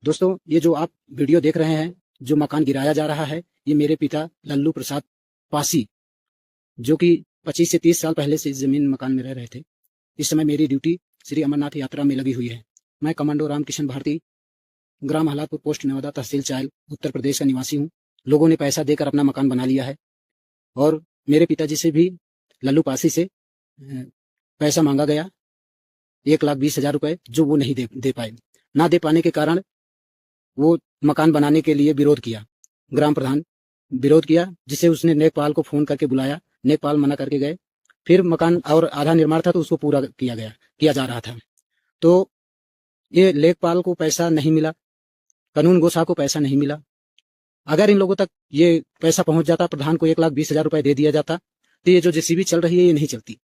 दोस्तों, ये जो आप वीडियो देख रहे हैं, जो मकान गिराया जा रहा है, ये मेरे पिता लल्लू प्रसाद पासी, जो कि 25 से 30 साल पहले से इस जमीन मकान में रह रहे थे। इस समय मेरी ड्यूटी श्री अमरनाथ यात्रा में लगी हुई है। मैं कमांडो रामकिशन भारती, ग्राम हलादपुर, पोस्ट नवादा, तहसील चायल, उत्तर प्रदेश का निवासी हूँ। लोगों ने पैसा देकर अपना मकान बना लिया है और मेरे पिताजी से भी लल्लू पासी से पैसा मांगा गया, 1,20,000 रुपए, जो वो नहीं दे पाए। ना दे पाने के कारण वो मकान बनाने के लिए विरोध किया। ग्राम प्रधान विरोध किया, जिसे उसने नेकपाल को फोन करके बुलाया। नेकपाल मना करके गए। फिर मकान और आधा निर्माण था तो उसको पूरा किया जा रहा था। तो ये लेखपाल को पैसा नहीं मिला, कानून गो साहब को पैसा नहीं मिला। अगर इन लोगों तक ये पैसा पहुंच जाता, प्रधान को 1,20,000 रुपए दे दिया जाता, तो ये जो जेसीबी चल रही है ये नहीं चलती।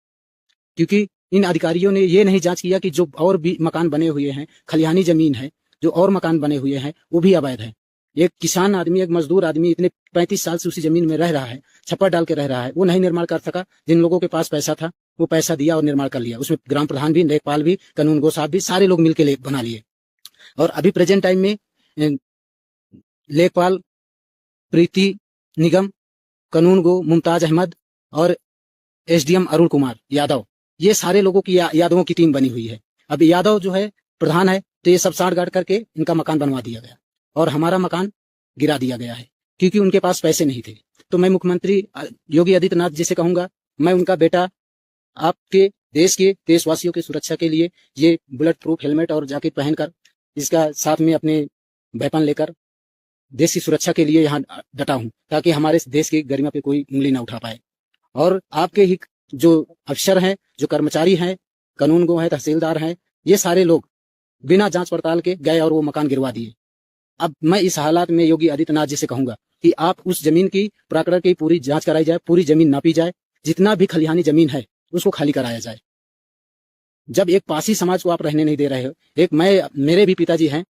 क्योंकि इन अधिकारियों ने ये नहीं जांच किया कि जो और भी मकान बने हुए हैं, खलिहानी जमीन है, जो और मकान बने हुए हैं, वो भी अवैध है। एक किसान आदमी, एक मजदूर आदमी इतने 35 साल से उसी जमीन में रह रहा है, छप्पर डाल के रह रहा है, वो नहीं निर्माण कर सका। जिन लोगों के पास पैसा था वो पैसा दिया और निर्माण कर लिया। उसमें ग्राम प्रधान भी, लेखपाल भी, कानून गो साहब भी, सारे लोग मिलकर बना लिए। और अभी प्रेजेंट टाइम में लेखपाल, प्रीति निगम, कानून गो मुमताज अहमद और एसडीएम अरुण कुमार यादव, ये सारे लोगों की यादवों की टीम बनी हुई है। अब यादव जो है प्रधान है, तो ये सब साठ गाड़ करके इनका मकान बनवा दिया गया और हमारा मकान गिरा दिया गया है, क्योंकि उनके पास पैसे नहीं थे। तो मैं मुख्यमंत्री योगी आदित्यनाथ जी से कहूंगा, मैं उनका बेटा, आपके देश के देशवासियों की सुरक्षा के लिए ये बुलेट प्रूफ हेलमेट और जैकेट पहनकर, इसका साथ में अपने वेपन लेकर देश की सुरक्षा के लिए यहाँ डटा हूँ, ताकि हमारे देश की गरिमा पे कोई उंगली ना उठा पाए। और आपके ही जो अफसर हैं, जो कर्मचारी हैं, कानून गो हैं, तहसीलदार हैं, ये सारे लोग बिना जांच पड़ताल के गए और वो मकान गिरवा दिए। अब मैं इस हालात में योगी आदित्यनाथ जी से कहूंगा कि आप उस जमीन की प्रकरण की पूरी जांच कराई जाए, पूरी जमीन नापी जाए, जितना भी खलिहानी जमीन है उसको खाली कराया जाए। जब एक पासी समाज को आप रहने नहीं दे रहे हो, मेरे भी पिताजी हैं,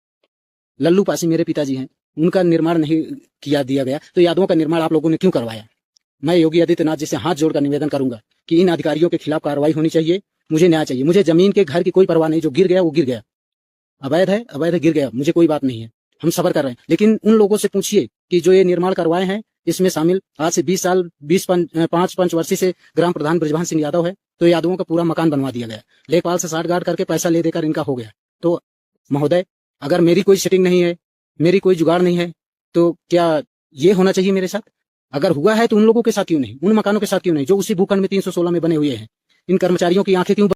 लल्लू पासी मेरे पिताजी हैं, उनका निर्माण नहीं दिया गया, तो यादवों का निर्माण आप लोगों ने क्यों करवाया? मैं योगी आदित्यनाथ जी से हाथ जोड़कर निवेदन करूंगा कि इन अधिकारियों के खिलाफ कार्रवाई होनी चाहिए। मुझे न्याय चाहिए। मुझे जमीन के, घर की कोई परवाह नहीं। जो गिर गया वो गिर गया, अवैध है, अवैध गिर गया, मुझे कोई बात नहीं है, हम सबर कर रहे हैं। लेकिन उन लोगों से पूछिए कि जो ये निर्माण करवाए हैं, इसमें शामिल आज से 5 पंचवर्षीय से ग्राम प्रधान बृजभान सिंह यादव है, तो यादवों का पूरा मकान बनवा दिया गया। लेखपाल से साठ गांठ करके पैसा ले देकर इनका हो गया। तो महोदय, अगर मेरी कोई सेटिंग नहीं है, मेरी कोई जुगाड़ नहीं है, तो क्या ये होना चाहिए मेरे साथ? अगर हुआ है तो उन लोगों के साथ क्यों नहीं, उन मकानों के साथ क्यों नहीं जो उसी भूखंड में 316 में बने हुए हैं? इन कर्मचारियों की आंखें क्यों